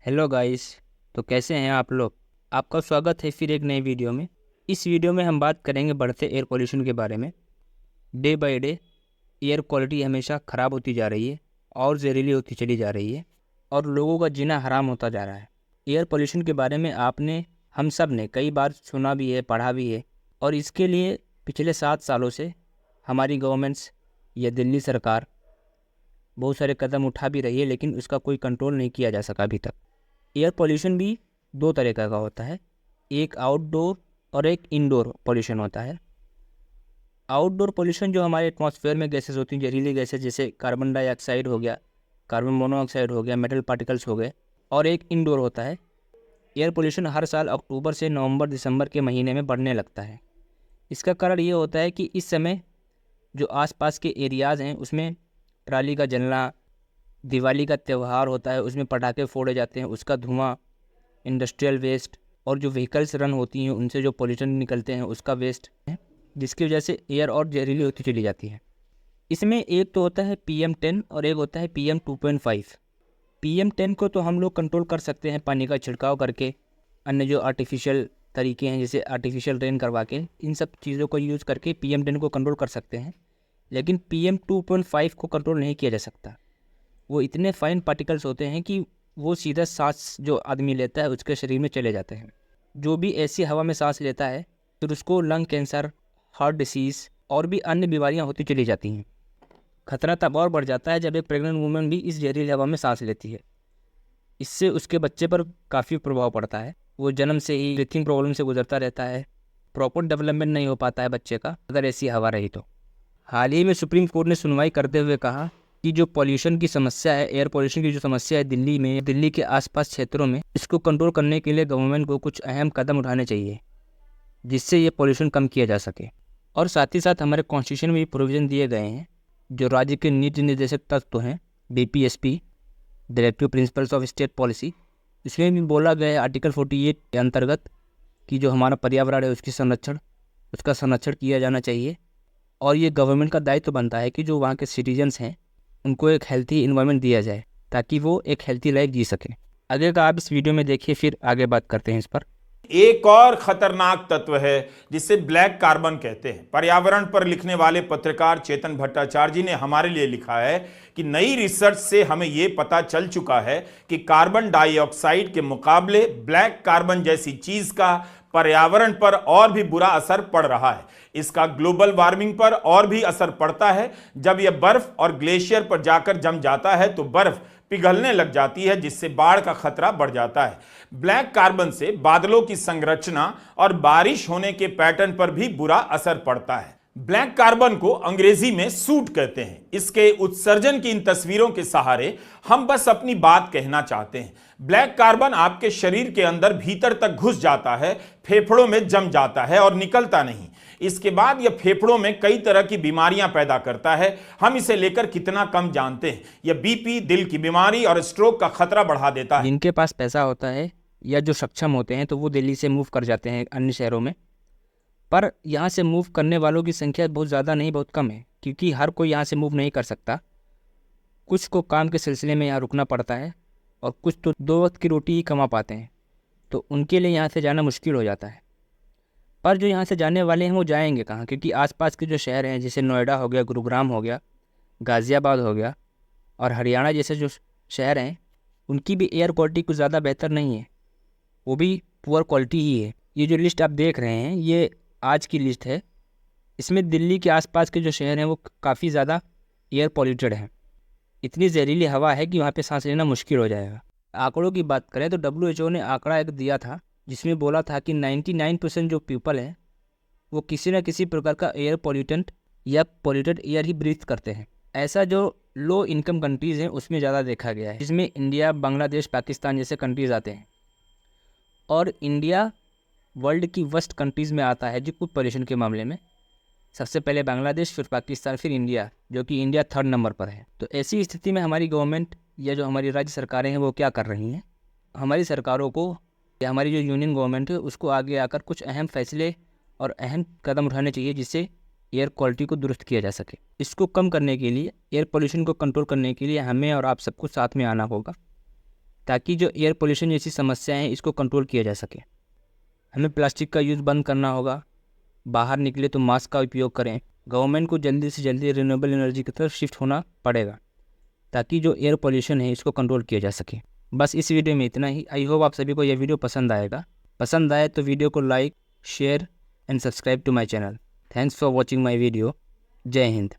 Hello guys. तो कैसे हैं आप लोग। आपका स्वागत है फिर एक नई वीडियो में। इस वीडियो में हम बात करेंगे बढ़ते एयर पोल्यूशन के बारे में। Day by day air quality हमेशा ख़राब होती जा रही है और जहरीली होती चली जा रही है और लोगों का जीना हराम होता जा रहा है। एयर पोल्यूशन के बारे में आपने हम सब ने कई बार सुना भी है, पढ़ा भी है, और इसके लिए पिछले 7 सालों से हमारी गवर्नमेंट्स या दिल्ली सरकार बहुत सारे कदम उठा भी रही है, लेकिन उसका कोई कंट्रोल नहीं किया जा सका अभी तक। एयर पोल्यूशन भी 2 तरह का होता है, एक आउटडोर और एक इंडोर पोल्यूशन होता है। आउटडोर पोल्यूशन जो हमारे एटमॉस्फेयर में गैसेस होती हैं, जहरीली गैसेस, जैसे कार्बन डाइऑक्साइड हो गया, कार्बन मोनोऑक्साइड हो गया, मेटल पार्टिकल्स हो गए। और एक इंडोर होता है। एयर पोल्यूशन हर साल अक्टूबर से नवंबर दिसंबर के महीने में बढ़ने लगता है। इसका कारण ये होता है कि इस समय जो आसपास के एरियाज़ हैं उसमें पराली का जलना, दिवाली का त्यौहार होता है उसमें पटाखे फोड़े जाते हैं, उसका धुआं, इंडस्ट्रियल वेस्ट और जो व्हीकल्स रन होती हैं उनसे जो पोल्यूशन निकलते हैं उसका वेस्ट है, जिसकी वजह से एयर और जहरीली होती चली जाती है। इसमें एक तो होता है PM10 और एक होता है PM2.5। PM10 को तो हम लोग कंट्रोल कर सकते हैं पानी का छिड़काव करके, अन्य जो आर्टिफिशियल तरीके हैं जैसे आर्टिफिशियल रेन करवा के, इन सब चीज़ों को यूज़ करके PM10 को कंट्रोल कर सकते हैं। लेकिन PM2.5 को कंट्रोल नहीं किया जा सकता। वो इतने फाइन पार्टिकल्स होते हैं कि वो सीधा सांस जो आदमी लेता है उसके शरीर में चले जाते हैं। जो भी ऐसी हवा में सांस लेता है फिर उसको लंग कैंसर, हार्ट डिसीज़ और भी अन्य बीमारियां होती चली जाती हैं। खतरा तब और बढ़ जाता है जब एक प्रेग्नेंट वूमेन भी इस जहरीली हवा में सांस लेती है। इससे उसके बच्चे पर काफ़ी प्रभाव पड़ता है। वो जन्म से ही ब्रीथिंग प्रॉब्लम से गुजरता रहता है, प्रॉपर डेवलपमेंट नहीं हो पाता है बच्चे का अगर ऐसी हवा रही तो। हाल ही में सुप्रीम कोर्ट ने सुनवाई करते हुए कहा कि जो पॉल्यूशन की समस्या है, एयर पॉल्यूशन की जो समस्या है दिल्ली में, दिल्ली के आसपास क्षेत्रों में, इसको कंट्रोल करने के लिए गवर्नमेंट को कुछ अहम कदम उठाने चाहिए जिससे ये पॉल्यूशन कम किया जा सके। और साथ ही साथ हमारे कॉन्स्टिट्यूशन में भी प्रोविज़न दिए गए हैं जो राज्य के नीति निर्देशक तत्व हैं, BPSP, directive principles of state policy. इसमें भी बोला गया है आर्टिकल 48 के अंतर्गत कि जो हमारा पर्यावरण है उसका संरक्षण किया जाना चाहिए। और ये गवर्नमेंट का दायित्व बनता है कि जो वहाँ के सिटीजन्स हैं उनको एक हेल्थी इन्वायरमेंट दिया जाए ताकि वो एक हेल्थी लाइफ जी सकें। आगे का आप इस वीडियो में देखिए, फिर आगे बात करते हैं इस पर। एक और खतरनाक तत्व है जिसे ब्लैक कार्बन कहते हैं। पर्यावरण पर लिखने वाले पत्रकार चेतन भट्टाचार्य जी ने हमारे लिए लिखा है कि नई रिसर्च से हमें यह पता चल चुका है कि कार्बन डाइऑक्साइड के मुकाबले ब्लैक कार्बन जैसी चीज का पर्यावरण पर और भी बुरा असर पड़ रहा है। इसका ग्लोबल वार्मिंग पर और भी असर पड़ता है। जब यह बर्फ और ग्लेशियर पर जाकर जम जाता है तो बर्फ पिघलने लग जाती है जिससे बाढ़ का खतरा बढ़ जाता है। ब्लैक कार्बन से बादलों की संरचना और बारिश होने के पैटर्न पर भी बुरा असर पड़ता है। ब्लैक कार्बन को अंग्रेजी में सूट कहते हैं। इसके उत्सर्जन की इन तस्वीरों के सहारे हम बस अपनी बात कहना चाहते हैं। ब्लैक कार्बन आपके शरीर के अंदर भीतर तक घुस जाता है, फेफड़ों में जम जाता है और निकलता नहीं। इसके बाद यह फेफड़ों में कई तरह की बीमारियां पैदा करता है। हम इसे लेकर कितना कम जानते हैं। यह BP, दिल की बीमारी और स्ट्रोक का खतरा बढ़ा देता है। जिनके पास पैसा होता है या जो सक्षम होते हैं तो वो दिल्ली से मूव कर जाते हैं अन्य शहरों में, पर यहाँ से मूव करने वालों की संख्या बहुत ज़्यादा नहीं, बहुत कम है, क्योंकि हर कोई यहाँ से मूव नहीं कर सकता। कुछ को काम के सिलसिले में यहाँ रुकना पड़ता है और कुछ तो 2 वक्त की रोटी ही कमा पाते हैं, तो उनके लिए यहाँ से जाना मुश्किल हो जाता है। पर जो यहाँ से जाने वाले हैं वो जाएंगे कहाँ, क्योंकि आसपास के जो शहर हैं जैसे नोएडा हो गया, गुरुग्राम हो गया, गाज़ियाबाद हो गया और हरियाणा जैसे जो शहर हैं उनकी भी एयर क्वालिटी कुछ ज़्यादा बेहतर नहीं है, वो भी पुअर क्वालिटी ही है। ये जो लिस्ट आप देख रहे हैं ये आज की लिस्ट है। इसमें दिल्ली के आसपास के जो शहर हैं वो काफ़ी ज़्यादा एयर पॉल्यूटेड हैं। इतनी जहरीली हवा है कि वहाँ पे सांस लेना मुश्किल हो जाएगा। आंकड़ों की बात करें तो WHO ने आंकड़ा एक दिया था जिसमें बोला था कि 99% जो पीपल हैं वो किसी न किसी प्रकार का एयर पॉल्यूटेंट या पॉल्यूटेड एयर ही ब्रीथ करते हैं। ऐसा जो लो इनकम कंट्रीज़ हैं उसमें ज़्यादा देखा गया है, जिसमें इंडिया, बांग्लादेश, पाकिस्तान जैसे कंट्रीज़ आते हैं। और इंडिया वर्ल्ड की वर्स्ट कंट्रीज़ में आता है जो कुछ पॉल्यूशन के मामले में। सबसे पहले बांग्लादेश, फिर पाकिस्तान, फिर इंडिया, जो कि इंडिया 3rd नंबर पर है। तो ऐसी स्थिति में हमारी गवर्नमेंट या जो हमारी राज्य सरकारें हैं वो क्या कर रही हैं। हमारी सरकारों को या हमारी जो यूनियन गवर्नमेंट है उसको आगे आकर कुछ अहम फैसले और अहम कदम उठाने चाहिए जिससे एयर क्वालिटी को दुरुस्त किया जा सके। इसको कम करने के लिए, एयर पोल्यूशन को कंट्रोल करने के लिए हमें और आप सबको साथ में आना होगा ताकि जो एयर पोल्यूशन जैसी समस्याएं हैं इसको कंट्रोल किया जा सके। हमें प्लास्टिक का यूज़ बंद करना होगा, बाहर निकले तो मास्क का उपयोग करें। गवर्नमेंट को जल्दी से जल्दी रिन्यूएबल एनर्जी की तरफ शिफ्ट होना पड़ेगा ताकि जो एयर पोल्यूशन है इसको कंट्रोल किया जा सके। बस इस वीडियो में इतना ही। आई होप आप सभी को यह वीडियो पसंद आएगा। पसंद आए तो वीडियो को like, share and subscribe to my channel. Thanks for watching my video. जय हिंद।